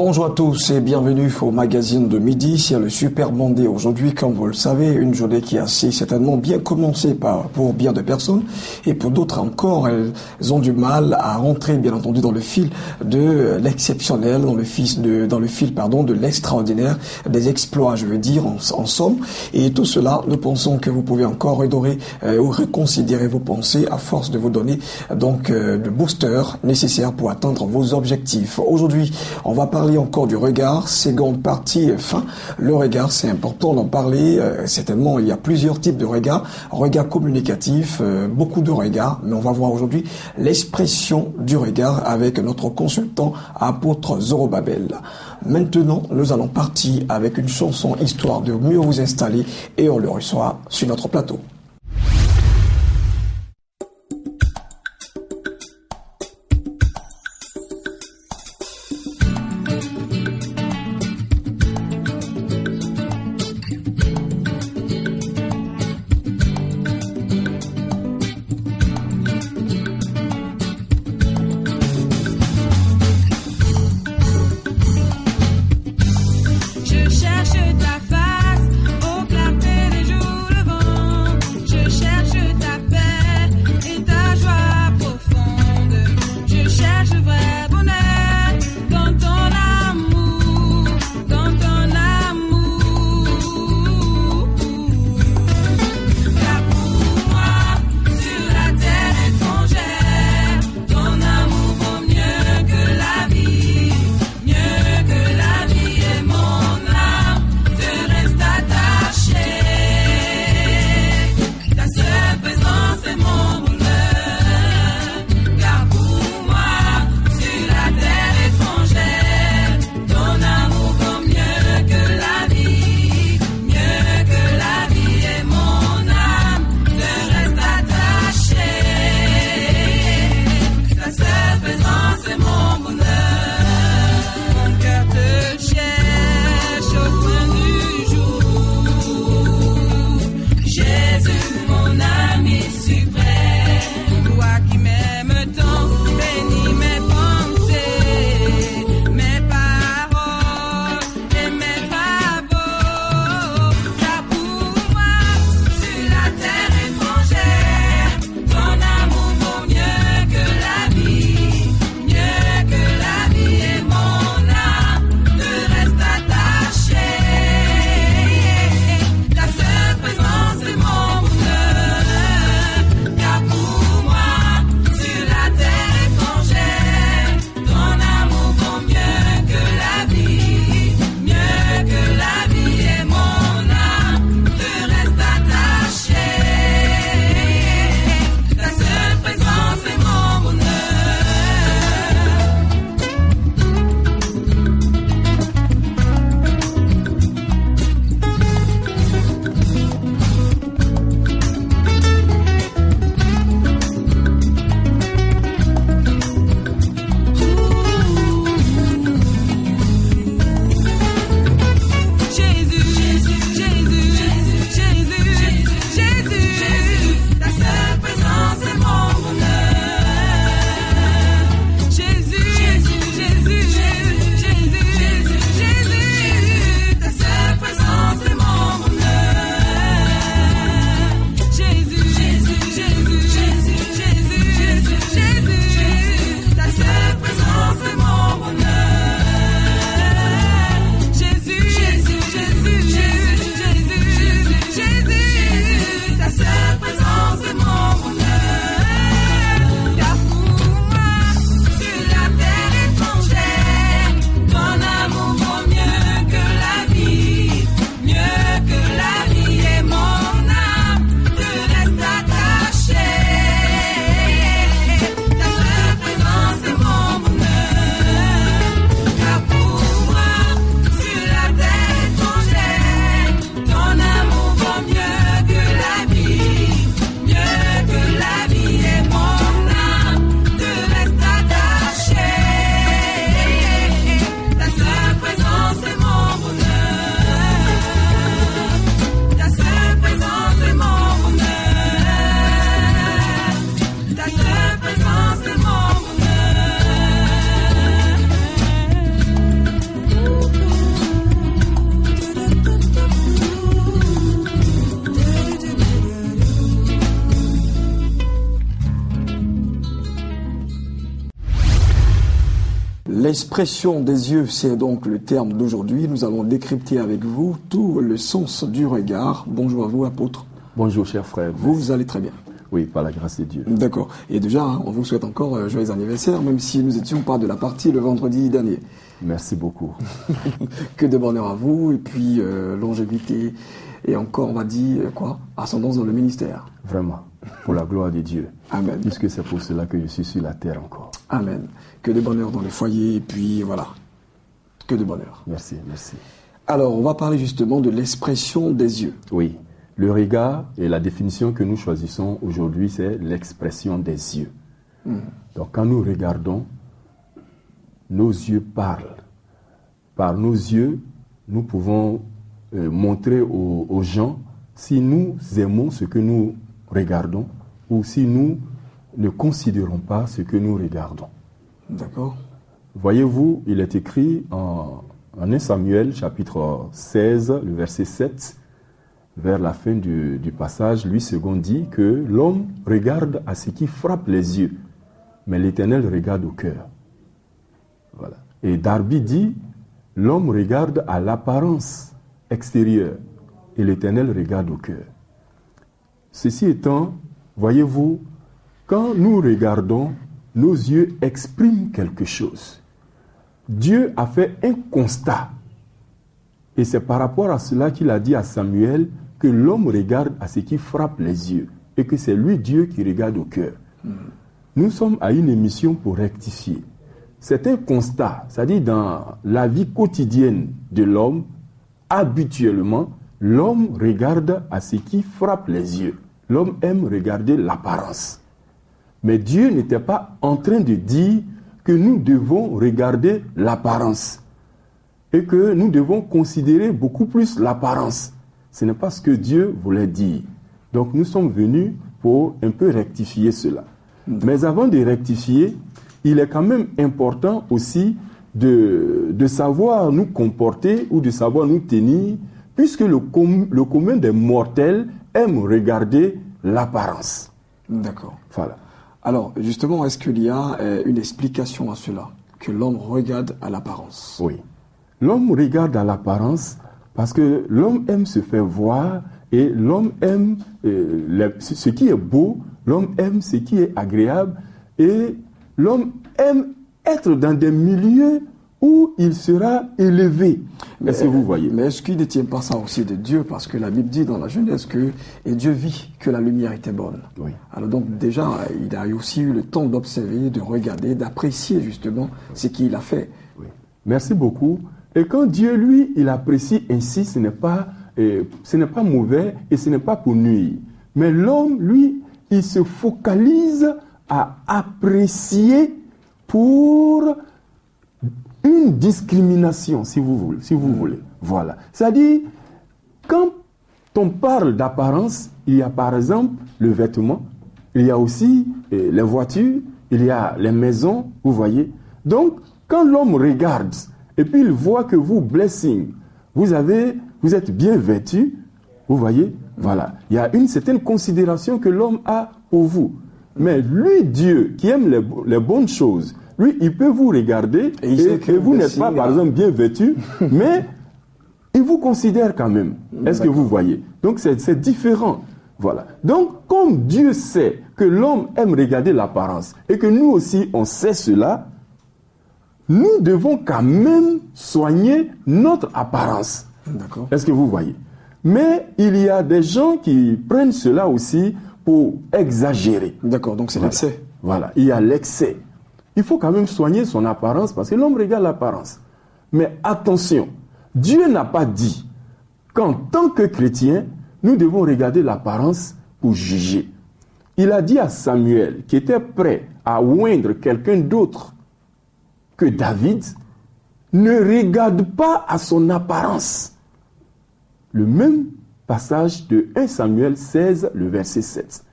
Bonjour à tous et bienvenue au magazine de midi. C'est le Super Monday aujourd'hui, comme vous le savez, une journée qui a assez certainement bien commencé pour bien de personnes et pour d'autres encore, elles ont du mal à rentrer bien entendu dans le fil de l'exceptionnel, dans le fil de l'extraordinaire, des exploits, je veux dire, en somme. Et tout cela, nous pensons que vous pouvez encore redorer ou reconsidérer vos pensées à force de vous donner donc le booster nécessaire pour atteindre vos objectifs. Aujourd'hui, on va parler encore du regard, seconde partie fin. Le regard, c'est important d'en parler. Certainement, il y a plusieurs types de regards. Regard communicatif, beaucoup de regards, mais on va voir aujourd'hui l'expression du regard avec notre consultant apôtre Zorobabel. Maintenant, nous allons partir avec une chanson histoire de mieux vous installer et on le reçoit sur notre plateau. Je cherche ta face, aux clartés des jours levants. l'expression des yeux, c'est donc le terme d'aujourd'hui. Nous allons décrypter avec vous tout le sens du regard. Bonjour à vous, apôtre. Bonjour, cher frère. Vous allez très bien. Oui, par la grâce de Dieu. D'accord. Et déjà, on vous souhaite encore joyeux anniversaire, même si nous n'étions pas de la partie le vendredi dernier. Merci beaucoup. Que de bonheur à vous, et puis longévité, et encore, on va dire, ascendance dans le ministère. Vraiment, pour la gloire de Dieu. Amen. Puisque c'est pour cela que je suis sur la terre encore. Amen. Que de bonheur dans les foyers, et puis voilà. Que de bonheur. Merci, merci. Alors, on va parler justement de l'expression des yeux. Oui. Le regard, et la définition que nous choisissons aujourd'hui, c'est l'expression des yeux. Donc, quand nous regardons, nos yeux parlent. Par nos yeux, nous pouvons montrer aux gens si nous aimons ce que nous regardons ou si nous ne considérons pas ce que nous regardons. D'accord. Voyez-vous, il est écrit en 1 Samuel, chapitre 16, le verset 7, vers la fin du passage, Louis II dit que l'homme regarde à ce qui frappe les yeux, mais l'Éternel regarde au cœur. Voilà. Et Darby dit, l'homme regarde à l'apparence extérieure et l'Éternel regarde au cœur. Ceci étant, voyez-vous, quand nous regardons, nos yeux expriment quelque chose. Dieu a fait un constat. Et c'est par rapport à cela qu'il a dit à Samuel que l'homme regarde à ce qui frappe les yeux et que c'est lui, Dieu, qui regarde au cœur. Nous sommes à une émission pour rectifier. C'est un constat, c'est-à-dire dans la vie quotidienne de l'homme, habituellement, l'homme regarde à ce qui frappe les yeux. L'homme aime regarder l'apparence. Mais Dieu n'était pas en train de dire que nous devons regarder l'apparence et que nous devons considérer beaucoup plus l'apparence. Ce n'est pas ce que Dieu voulait dire. Donc nous sommes venus pour un peu rectifier cela. Mais avant de rectifier, il est quand même important aussi de savoir nous comporter ou de savoir nous tenir, puisque le commun des mortels aime regarder l'apparence. D'accord. Voilà. Alors, justement, est-ce qu'il y a une explication à cela, que l'homme regarde à l'apparence? Oui. L'homme regarde à l'apparence parce que l'homme aime se faire voir et l'homme aime ce qui est beau, l'homme aime ce qui est agréable et l'homme aime être dans des milieux où il sera élevé. Est-ce que vous voyez? Mais est-ce qu'il ne tient pas ça aussi de Dieu? Parce que la Bible dit dans la Genèse que et Dieu vit que la lumière était bonne. Oui. Alors donc déjà, il a aussi eu le temps d'observer, de regarder, d'apprécier justement ce qu'il a fait. Oui. Merci beaucoup. Et quand Dieu, lui, il apprécie ainsi, ce n'est pas mauvais et ce n'est pas pour nuire. Mais l'homme, lui, il se focalise à apprécier pour une discrimination, si vous voulez. Voilà. C'est-à-dire, quand on parle d'apparence, il y a par exemple le vêtement, il y a aussi les voitures, il y a les maisons, vous voyez. Donc, quand l'homme regarde et puis il voit que vous, blessing, vous êtes bien vêtu, vous voyez, voilà. Il y a une certaine considération que l'homme a pour vous. Mais lui, Dieu, qui aime les bonnes choses, lui, il peut vous regarder et vous n'êtes pas, par exemple, bien vêtu, mais il vous considère quand même. Est-ce que vous voyez? Donc, c'est différent. Voilà. Donc, comme Dieu sait que l'homme aime regarder l'apparence et que nous aussi, on sait cela, nous devons quand même soigner notre apparence. D'accord. Est-ce que vous voyez? Mais il y a des gens qui prennent cela aussi pour exagérer. D'accord, donc c'est l'excès. Voilà, il y a l'excès. Il faut quand même soigner son apparence parce que l'homme regarde l'apparence. Mais attention, Dieu n'a pas dit qu'en tant que chrétien, nous devons regarder l'apparence pour juger. Il a dit à Samuel, qui était prêt à oindre quelqu'un d'autre que David, ne regarde pas à son apparence. Le même passage de 1 Samuel 16, le verset 7.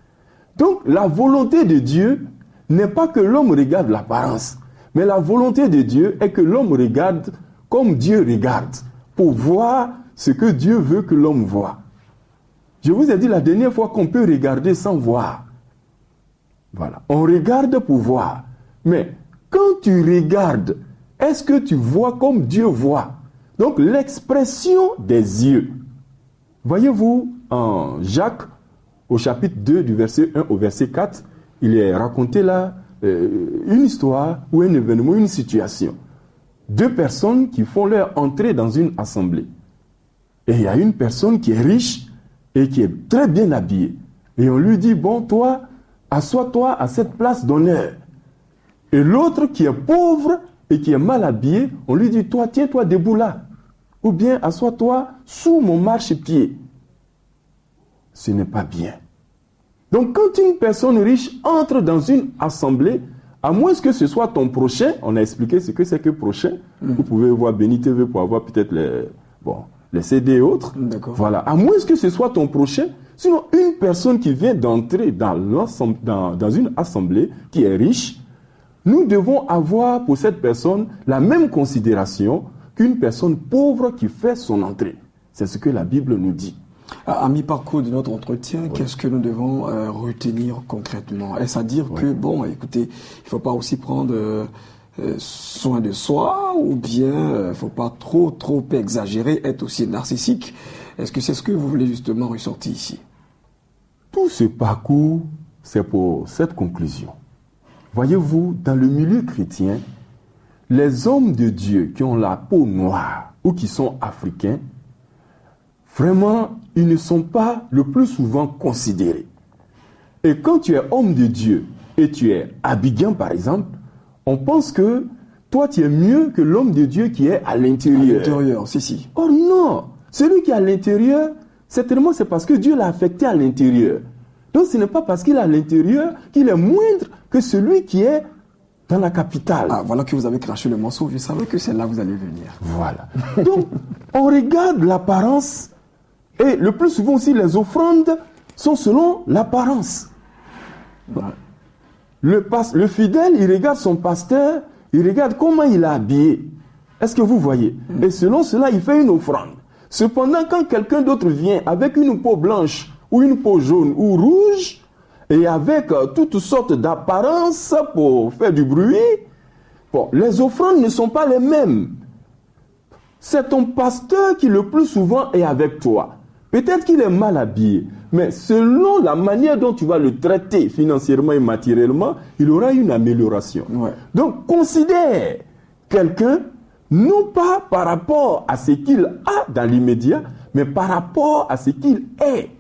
Donc, la volonté de Dieu n'est pas que l'homme regarde l'apparence, mais la volonté de Dieu est que l'homme regarde comme Dieu regarde, pour voir ce que Dieu veut que l'homme voie. Je vous ai dit la dernière fois qu'on peut regarder sans voir. Voilà, on regarde pour voir. Mais quand tu regardes est-ce que tu vois comme Dieu voit? Donc l'expression des yeux. Voyez-vous, en Jacques, au chapitre 2, du verset 1 au verset 4, il est raconté là une histoire ou un événement, une situation. Deux personnes qui font leur entrée dans une assemblée. Et il y a une personne qui est riche et qui est très bien habillée. Et on lui dit, bon, toi, assois-toi à cette place d'honneur. Et l'autre qui est pauvre et qui est mal habillé, on lui dit, toi, tiens-toi debout là. Ou bien, assois-toi sous mon marchepied. Ce n'est pas bien. Donc, quand une personne riche entre dans une assemblée, à moins que ce soit ton prochain, on a expliqué ce que c'est que prochain. Vous pouvez voir Béni TV pour avoir peut-être les CD et autres. D'accord. Voilà. À moins que ce soit ton prochain, sinon une personne qui vient d'entrer dans une assemblée qui est riche, nous devons avoir pour cette personne la même considération qu'une personne pauvre qui fait son entrée. C'est ce que la Bible nous dit. À mi-parcours de notre entretien, qu'est-ce que nous devons retenir concrètement? Est-ce à dire que, bon, écoutez, il ne faut pas aussi prendre soin de soi, ou bien il ne faut pas trop exagérer, être aussi narcissique? Est-ce que c'est ce que vous voulez justement ressortir ici? Tout ce parcours, c'est pour cette conclusion. Voyez-vous, dans le milieu chrétien, les hommes de Dieu qui ont la peau noire ou qui sont africains, vraiment, ils ne sont pas le plus souvent considérés. Et quand tu es homme de Dieu et tu es abidjan, par exemple, on pense que toi, tu es mieux que l'homme de Dieu qui est à l'intérieur. À l'intérieur, si. Oh non! Celui qui est à l'intérieur, certainement, c'est parce que Dieu l'a affecté à l'intérieur. Donc, ce n'est pas parce qu'il est à l'intérieur qu'il est moindre que celui qui est dans la capitale. Ah, voilà que vous avez craché le morceau. Je savais que c'est là que vous allez venir. Voilà. Donc, on regarde l'apparence. Et le plus souvent aussi, les offrandes sont selon l'apparence. Le fidèle, il regarde son pasteur, il regarde comment il est habillé. Est-ce que vous voyez? Et selon cela, il fait une offrande. Cependant, quand quelqu'un d'autre vient avec une peau blanche, ou une peau jaune, ou rouge, et avec toutes sortes d'apparences pour faire du bruit, bon, les offrandes ne sont pas les mêmes. C'est ton pasteur qui le plus souvent est avec toi. Peut-être qu'il est mal habillé, mais selon la manière dont tu vas le traiter financièrement et matériellement, il aura une amélioration. Ouais. Donc, considère quelqu'un, non pas par rapport à ce qu'il a dans l'immédiat, mais par rapport à ce qu'il est.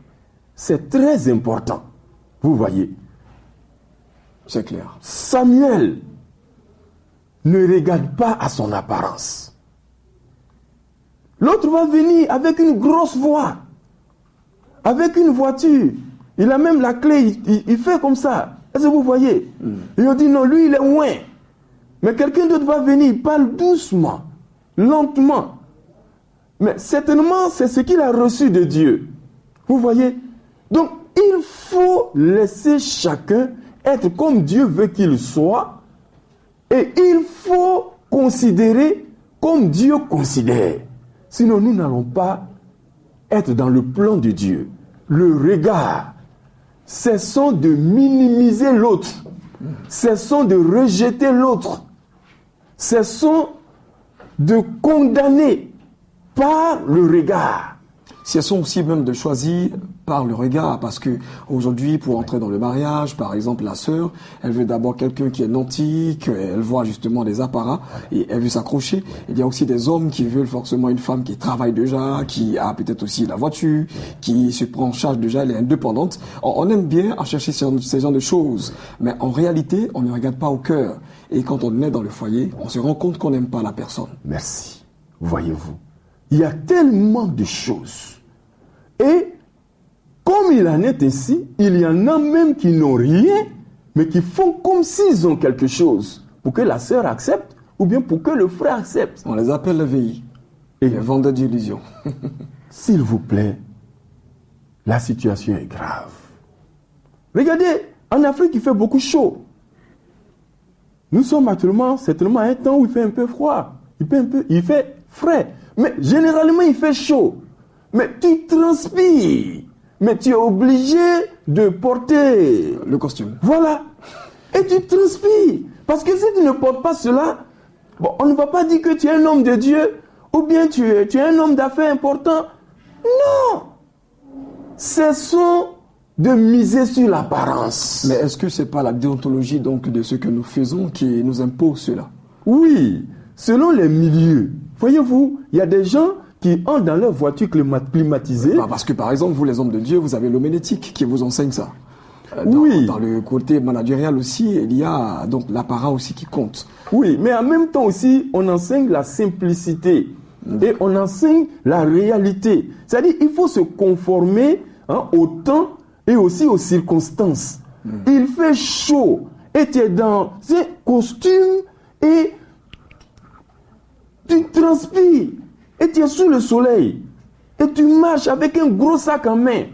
C'est très important. Vous voyez. C'est clair. Samuel ne regarde pas à son apparence. L'autre va venir avec une grosse voix, avec une voiture. Il a même la clé, il fait comme ça. Est-ce que vous voyez? Et on dit non, lui il est loin. Mais quelqu'un d'autre va venir, il parle doucement, lentement. Mais certainement, c'est ce qu'il a reçu de Dieu. Vous voyez? Donc, il faut laisser chacun être comme Dieu veut qu'il soit. Et il faut considérer comme Dieu considère. Sinon, nous n'allons pas être dans le plan de Dieu. Le regard. Cessons de minimiser l'autre. Cessons de rejeter l'autre. Cessons de condamner par le regard. Cessons aussi même de choisir par le regard, parce que aujourd'hui, pour entrer dans le mariage, par exemple, la sœur, elle veut d'abord quelqu'un qui est nanti, qu'elle voit justement des apparats, et elle veut s'accrocher. Il y a aussi des hommes qui veulent forcément une femme qui travaille déjà, qui a peut-être aussi la voiture, qui se prend en charge déjà, elle est indépendante. On aime bien à chercher ces genres de choses, mais en réalité, on ne regarde pas au cœur. Et quand on est dans le foyer, on se rend compte qu'on n'aime pas la personne. Merci. Voyez-vous, il y a tellement de choses. Et comme il en est ainsi, il y en a même qui n'ont rien, mais qui font comme s'ils ont quelque chose, pour que la sœur accepte, ou bien pour que le frère accepte. On les appelle les VI, les vendeurs d'illusions. S'il vous plaît, la situation est grave. Regardez, en Afrique, il fait beaucoup chaud. Nous sommes actuellement, certainement, à un temps où il fait un peu froid. Il fait frais. Mais généralement, il fait chaud. Mais tu transpires. Mais tu es obligé de porter le costume. Voilà. Et tu transpires. Parce que si tu ne portes pas cela, Bon, on ne va pas dire que tu es un homme de Dieu ou bien tu es un homme d'affaires important. Non. Cessons de miser sur l'apparence. Mais est-ce que ce n'est pas la déontologie donc de ce que nous faisons qui nous impose cela? Oui, selon les milieux. Voyez-vous, il y a des gens qui entrent dans leur voiture climatisée. Parce que par exemple, vous les hommes de Dieu, vous avez l'homénétique qui vous enseigne ça. Oui. Dans le côté managérial aussi, il y a donc l'apparat aussi qui compte. Oui, mais en même temps aussi, on enseigne la simplicité et on enseigne la réalité. C'est-à-dire il faut se conformer au temps et aussi aux circonstances. Il fait chaud et tu es dans ces costumes et tu transpires et tu es sous le soleil et tu marches avec un gros sac en main.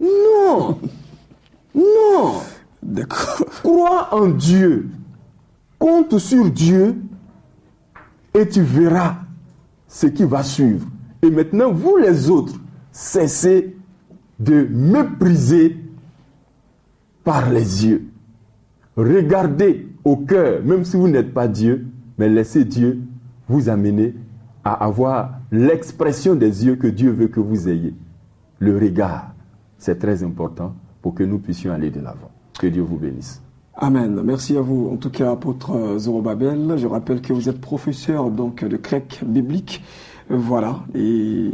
Non. Non. D'accord. Crois en Dieu. Compte sur Dieu et tu verras ce qui va suivre. Et maintenant, vous les autres, cessez de mépriser par les yeux. Regardez au cœur, même si vous n'êtes pas Dieu, mais laissez Dieu vous amener à avoir l'expression des yeux que Dieu veut que vous ayez. Le regard, c'est très important pour que nous puissions aller de l'avant. Que Dieu vous bénisse. Amen. Merci à vous. En tout cas, apôtre Zorobabel, je rappelle que vous êtes professeur donc de grec biblique. Voilà. Et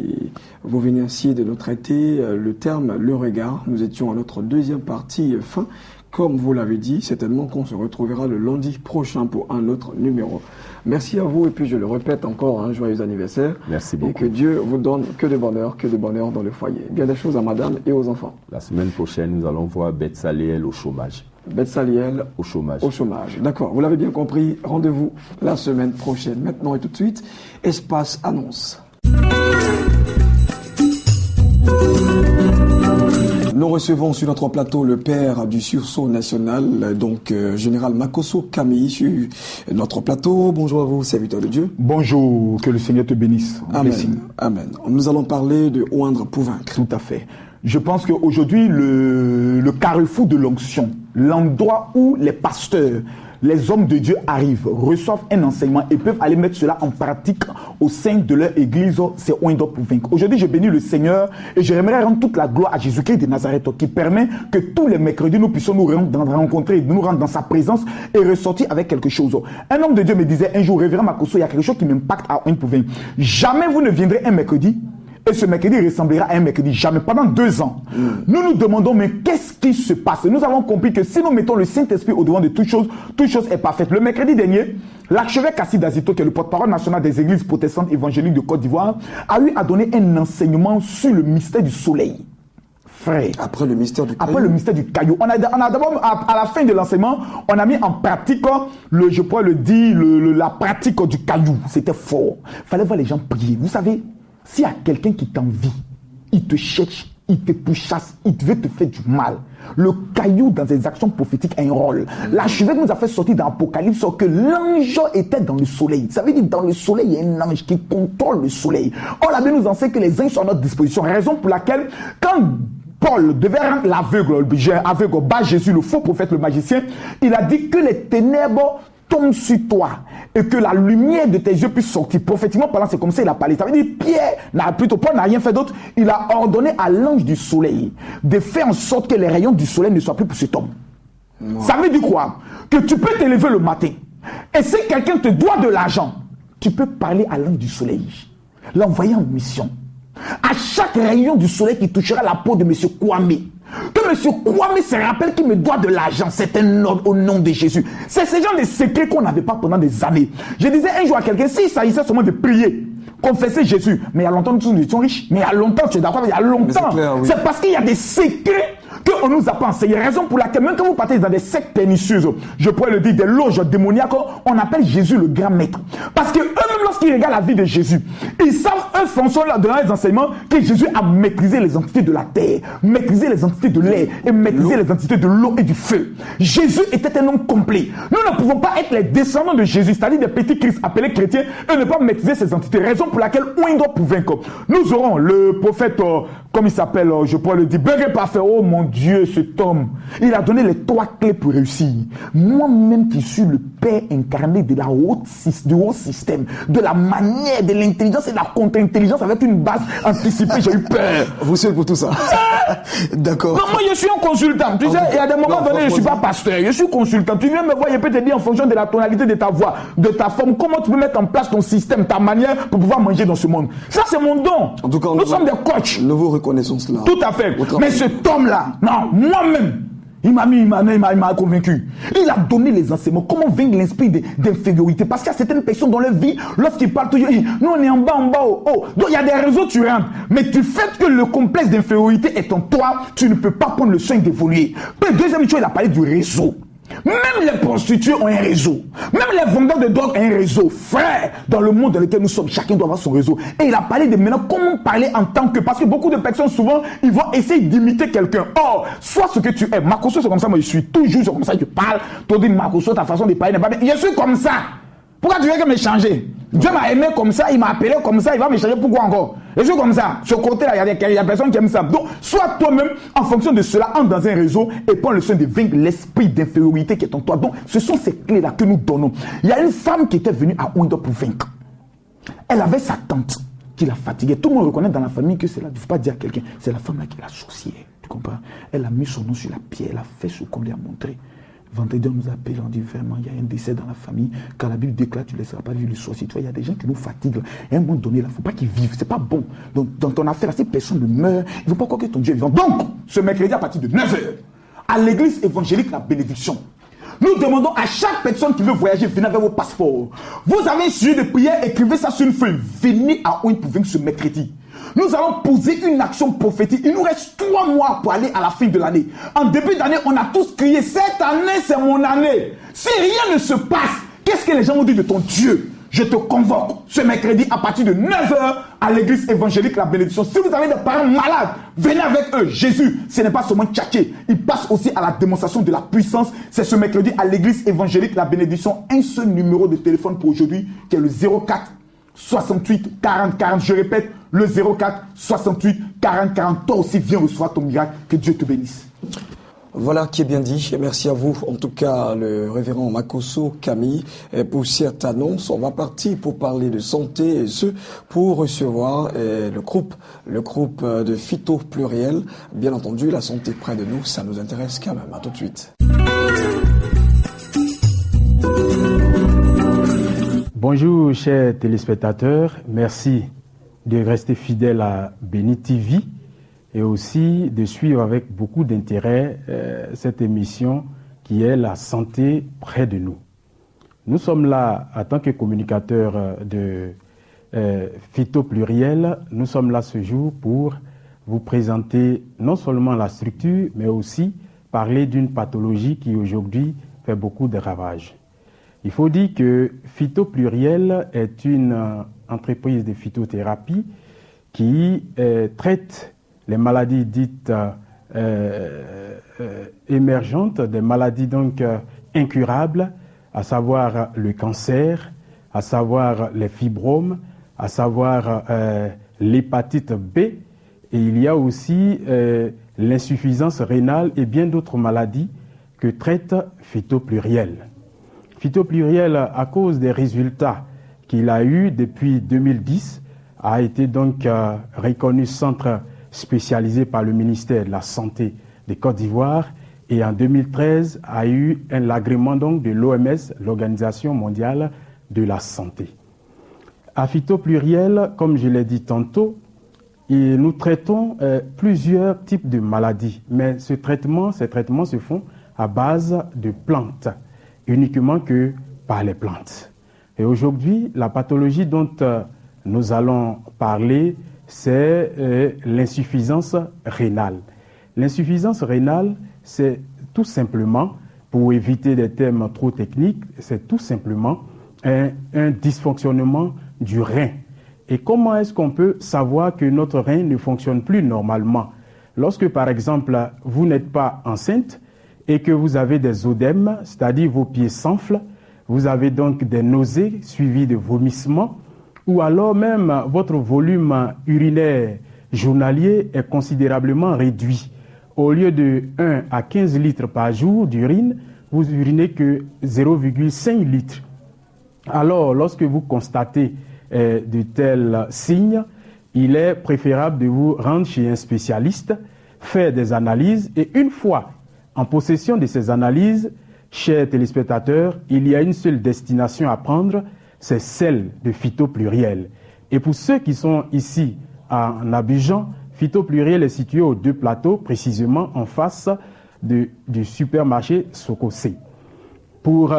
vous venez ainsi de nous traiter le terme le regard. Nous étions à notre deuxième partie fin. Comme vous l'avez dit, certainement qu'on se retrouvera le lundi prochain pour un autre numéro. Merci à vous et puis je le répète encore, un joyeux anniversaire. Merci beaucoup. Et que Dieu vous donne que de bonheur dans le foyer. Bien des choses à madame et aux enfants. La semaine prochaine, nous allons voir Bethsaliel au chômage. Bethsaliel au chômage. Au chômage. D'accord, vous l'avez bien compris. Rendez-vous la semaine prochaine. Maintenant et tout de suite, Espace Annonce. Nous recevons sur notre plateau le père du sursaut national, donc général Makosso Camille, sur notre plateau. Bonjour à vous, serviteur de Dieu. Bonjour, que le Seigneur te bénisse. Amen. Amen. Nous allons parler de oindre pour vaincre. Tout à fait. Je pense qu'aujourd'hui, le carrefour de l'onction, l'endroit où les pasteurs, les hommes de Dieu arrivent, reçoivent un enseignement et peuvent aller mettre cela en pratique au sein de leur église, c'est oindre pour vaincre. Aujourd'hui, je bénis le Seigneur et j'aimerais rendre toute la gloire à Jésus-Christ de Nazareth qui permet que tous les mercredis, nous puissions nous rencontrer, nous rendre dans sa présence et ressortir avec quelque chose. Un homme de Dieu me disait un jour, révérend Makosso, il y a quelque chose qui m'impacte à oindre pour vaincre. Jamais vous ne viendrez un mercredi et ce mercredi ressemblera à un mercredi. Jamais. Pendant 2 ans, nous nous demandons, mais qu'est-ce qui se passe? Nous avons compris que si nous mettons le Saint-Esprit au-devant de toute chose est parfaite. Le mercredi dernier, l'archevêque Kassi Dazito, qui est le porte-parole national des églises protestantes évangéliques de Côte d'Ivoire, a eu à donner un enseignement sur le mystère du soleil. Frère. Après le mystère du caillou. Après le mystère du caillou. On a d'abord, à la fin de l'enseignement, on a mis en pratique, je pourrais le dire, la pratique du caillou. C'était fort. Il fallait voir les gens prier. Vous savez, s'il y a quelqu'un qui t'envie, il te cherche, il te pourchasse, il veut te faire du mal. Le caillou dans ses actions prophétiques a un rôle. L'archevêque nous a fait sortir dans l'Apocalypse que l'ange était dans le soleil. Ça veut dire dans le soleil, il y a un ange qui contrôle le soleil. Or, la Bible nous enseigne que les anges sont à notre disposition. Raison pour laquelle, quand Paul devait rendre l'aveugle, bas Jésus, le faux prophète, le magicien, il a dit que les ténèbres tombe sur toi et que la lumière de tes yeux puisse sortir. Prophétiquement parlant, c'est comme ça il a parlé. Ça veut dire Paul n'a rien fait d'autre. Il a ordonné à l'ange du soleil de faire en sorte que les rayons du soleil ne soient plus pour cet homme. Wow. Ça veut dire quoi? Que tu peux te lever le matin et si quelqu'un te doit de l'argent, tu peux parler à l'ange du soleil, l'envoyer en mission. À chaque rayon du soleil qui touchera la peau de M. Kwame, que M. Kwame se rappelle qu'il me doit de l'argent, c'est un ordre au nom de Jésus. C'est ce genre de secrets qu'on n'avait pas pendant des années. Je disais un jour à quelqu'un, s'il s'agissait seulement de prier, confesser Jésus, mais il y a longtemps nous étions riches, mais il y a longtemps, tu es d'accord, il y a longtemps, c'est parce qu'il y a des secrets qu'on nous a pas enseigné. Raison pour laquelle, même quand vous partez dans des sectes pernicieuses, je pourrais le dire, des loges démoniaques, on appelle Jésus le grand maître. Parce que eux-mêmes, lorsqu'ils regardent la vie de Jésus, ils savent, eux, François, dans les enseignements, que Jésus a maîtrisé les entités de la terre, maîtrisé les entités de l'air et maîtrisé les entités de l'eau et du feu. Jésus était un homme complet. Nous ne pouvons pas être les descendants de Jésus, c'est-à-dire des petits Christ appelés chrétiens, et ne pas maîtriser ces entités. Raison pour laquelle, oindre pour vaincre. Nous aurons le prophète comme il s'appelle, je pourrais le dire, Burger Parfait. Oh mon Dieu, cet homme, il a donné les 3 clés pour réussir. Moi-même qui suis le père incarné de la du haut système, de la manière, de l'intelligence et de la contre-intelligence avec une base anticipée, j'ai eu peur. Vous savez pour tout ça. D'accord. Non, moi je suis un consultant. Tu sais, il y a des moments donnés, je ne suis pas pasteur, je suis consultant. Tu viens me voir, je peux te dire en fonction de la tonalité de ta voix, de ta forme, comment tu peux mettre en place ton système, ta manière pour pouvoir manger dans ce monde. Ça, c'est mon don. En tout cas, nous sommes des coachs. Nous vous reconnaissons cela. Tout à fait. Mais cet homme-là, non, moi-même, il m'a convaincu. Il a donné les enseignements. Comment vaincre l'esprit d'infériorité? Parce qu'il y a certaines personnes dans leur vie, lorsqu'ils parlent toujours, nous on est en bas, haut. Donc il y a des réseaux, tu rentres. Mais du fait que le complexe d'infériorité est en toi, tu ne peux pas prendre le soin d'évoluer. Puis deuxième chose, il a parlé du réseau. Même les prostituées ont un réseau. Même les vendeurs de drogue ont un réseau. Frère, dans le monde dans lequel nous sommes, chacun doit avoir son réseau. Et il a parlé de maintenant comment parler en tant que... Parce que beaucoup de personnes, souvent, ils vont essayer d'imiter quelqu'un. Or, sois ce que tu es. Makosso, c'est comme ça, moi je suis toujours comme ça, je parle. Tu dis Makosso, ta façon de parler n'est pas bien. Je suis comme ça. Pourquoi tu veux que me changer? Dieu m'a aimé comme ça, il m'a appelé comme ça, il va me changer. Pourquoi encore? Je suis comme ça. Ce côté-là, il y a des personnes qui aiment ça. Donc, sois toi-même, en fonction de cela, entre dans un réseau et prends le soin de vaincre l'esprit d'infériorité qui est en toi. Donc, ce sont ces clés-là que nous donnons. Il y a une femme qui était venue à Ouindo pour vaincre. Elle avait sa tante qui la fatiguait. Tout le monde reconnaît dans la famille que c'est là. Il ne faut pas dire à quelqu'un. C'est la femme là qui est la sorcière. Tu comprends? Elle a mis son nom sur la pierre. Elle a fait ce qu'on lui a montré. Vendredi, on nous appelle, on dit vraiment, il y a un décès dans la famille. Quand la Bible déclare, tu ne laisseras pas vivre le sorcier. Tu vois, il y a des gens qui nous fatiguent. Et à un moment donné, il ne faut pas qu'ils vivent. C'est pas bon. Donc, dans ton affaire, ces personnes ne meurent. Ils ne vont pas croire que ton Dieu est vivant. Donc, ce mercredi, à partir de 9h, à l'église évangélique La Bénédiction, nous demandons à chaque personne qui veut voyager, venez avec vos passeports. Vous avez un sujet de prière, écrivez ça sur une feuille. Venez à Ouin pour venir ce mercredi. Nous allons poser une action prophétique. Il nous reste 3 mois pour aller à la fin de l'année. En début d'année, on a tous crié, cette année, c'est mon année. Si rien ne se passe, qu'est-ce que les gens vont dire de ton Dieu? Je te convoque ce mercredi à partir de 9h à l'église évangélique La Bénédiction. Si vous avez des parents malades, venez avec eux. Jésus, ce n'est pas seulement tchaké. Il passe aussi à la démonstration de la puissance. C'est ce mercredi à l'église évangélique La Bénédiction. Un seul numéro de téléphone pour aujourd'hui qui est le 04 68 40 40. Je répète, le 04 68 40 40. Toi aussi, viens recevoir ton miracle. Que Dieu te bénisse. Voilà qui est bien dit. Et merci à vous, en tout cas, le révérend Makosso Camille, pour cette annonce. On va partir pour parler de santé et ce, pour recevoir le groupe de Phyto Pluriel. Bien entendu, la santé près de nous, ça nous intéresse quand même. À tout de suite. Bonjour, chers téléspectateurs. Merci de rester fidèles à Béni TV et aussi de suivre avec beaucoup d'intérêt cette émission qui est la santé près de nous. Nous sommes là en tant que communicateurs de Phyto Pluriel. Nous sommes là ce jour pour vous présenter non seulement la structure, mais aussi parler d'une pathologie qui aujourd'hui fait beaucoup de ravages. Il faut dire que Phyto Pluriel est une entreprise de phytothérapie qui traite les maladies dites émergentes, des maladies donc incurables, à savoir le cancer, à savoir les fibromes, à savoir l'hépatite B, et il y a aussi l'insuffisance rénale et bien d'autres maladies que traite Phyto Pluriel. Phyto Pluriel, à cause des résultats qu'il a eus depuis 2010, a été donc reconnu centre spécialisé par le ministère de la Santé de Côte d'Ivoire et en 2013 a eu l'agrément donc de l'OMS, l'Organisation mondiale de la santé. À Phyto Pluriel, comme je l'ai dit tantôt, nous traitons plusieurs types de maladies, mais ces traitements se font à base de plantes, uniquement que par les plantes. Et aujourd'hui, la pathologie dont nous allons parler, c'est l'insuffisance rénale. L'insuffisance rénale, c'est tout simplement, pour éviter des termes trop techniques, c'est tout simplement un dysfonctionnement du rein. Et comment est-ce qu'on peut savoir que notre rein ne fonctionne plus normalement? Lorsque, par exemple, vous n'êtes pas enceinte et que vous avez des œdèmes, c'est-à-dire vos pieds s'enflent, vous avez donc des nausées suivies de vomissements, ou alors même votre volume urinaire journalier est considérablement réduit. Au lieu de 1 à 15 litres par jour d'urine, vous urinez que 0,5 litres. Alors, lorsque vous constatez de tels signes, il est préférable de vous rendre chez un spécialiste, faire des analyses et une fois en possession de ces analyses, chers téléspectateurs, il y a une seule destination à prendre, c'est celle de Phyto Pluriel. Et pour ceux qui sont ici en Abidjan, Phyto Pluriel est situé aux 2 plateaux, précisément en face du supermarché Sokosé. Pour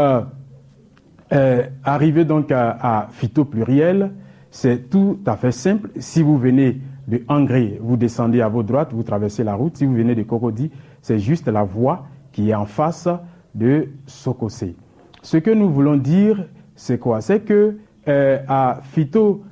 arriver donc à Phyto Pluriel, c'est tout à fait simple. Si vous venez de Angré, vous descendez à votre droite, vous traversez la route. Si vous venez de Cocody, c'est juste la voie qui est en face de Sokosé. Ce que nous voulons dire, c'est quoi? C'est que à Phyto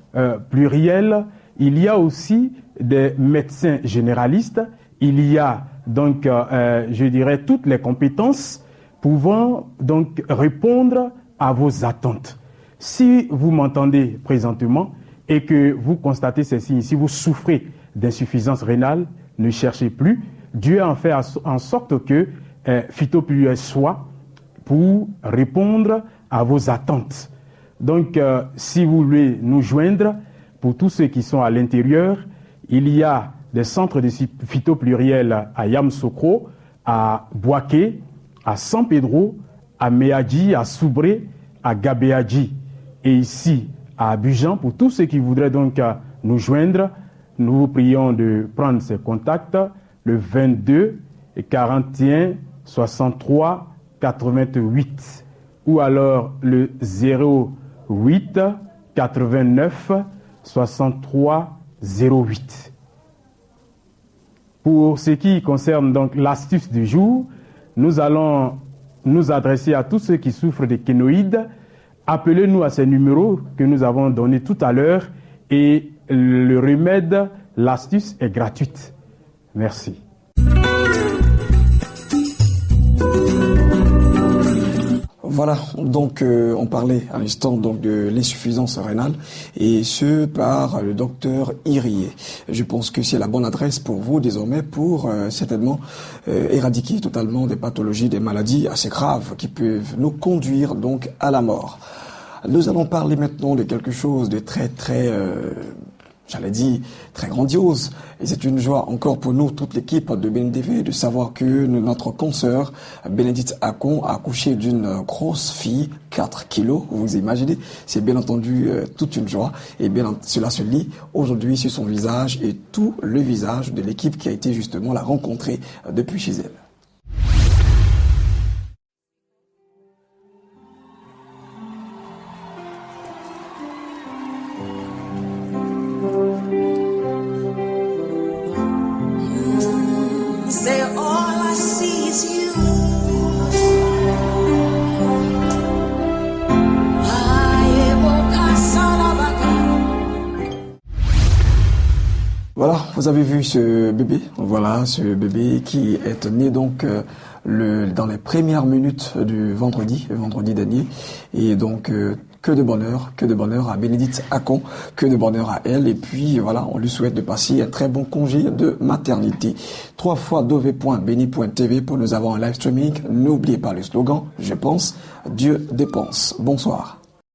Pluriel, il y a aussi des médecins généralistes. Il y a donc, je dirais, toutes les compétences pouvant donc répondre à vos attentes. Si vous m'entendez présentement et que vous constatez ces signes, si vous souffrez d'insuffisance rénale, ne cherchez plus. Dieu a fait en sorte que Phyto Pluriel soit pour répondre à vos attentes. Donc, si vous voulez nous joindre, pour tous ceux qui sont à l'intérieur, il y a des centres de Phyto Pluriel à Yamoussoukro, à Boaké, à San Pedro, à Meadji, à Soubré, à Gabéadji. Et ici, à Abidjan, pour tous ceux qui voudraient donc nous joindre, nous vous prions de prendre ces contacts, le 22 41 63 88, ou alors le 08 89 63 08. Pour ce qui concerne donc l'astuce du jour, nous allons nous adresser à tous ceux qui souffrent de kénoïdes. Appelez-nous à ces numéros que nous avons donnés tout à l'heure et le remède, l'astuce est gratuite. Merci. Voilà, donc on parlait à l'instant donc de l'insuffisance rénale et ce par le docteur Irié. Je pense que c'est la bonne adresse pour vous désormais pour certainement éradiquer totalement des pathologies, des maladies assez graves qui peuvent nous conduire donc à la mort. Nous allons parler maintenant de quelque chose de très j'allais dire, très grandiose. Et c'est une joie encore pour nous, toute l'équipe de BNTV, de savoir que notre consoeur, Bénédicte Akon, a accouché d'une grosse fille, 4 kilos, vous imaginez. C'est bien entendu toute une joie. Et bien, cela se lit aujourd'hui sur son visage et tout le visage de l'équipe qui a été justement la rencontrer depuis chez elle. Voilà, vous avez vu ce bébé. Voilà, ce bébé qui est né donc dans les premières minutes du vendredi dernier. Et donc, que de bonheur à Bénédicte Akon, que de bonheur à elle. Et puis voilà, on lui souhaite de passer un très bon congé de maternité. 3 fois dove.beni.tv pour nous avoir un live streaming. N'oubliez pas le slogan, je pense, Dieu dépense. Bonsoir.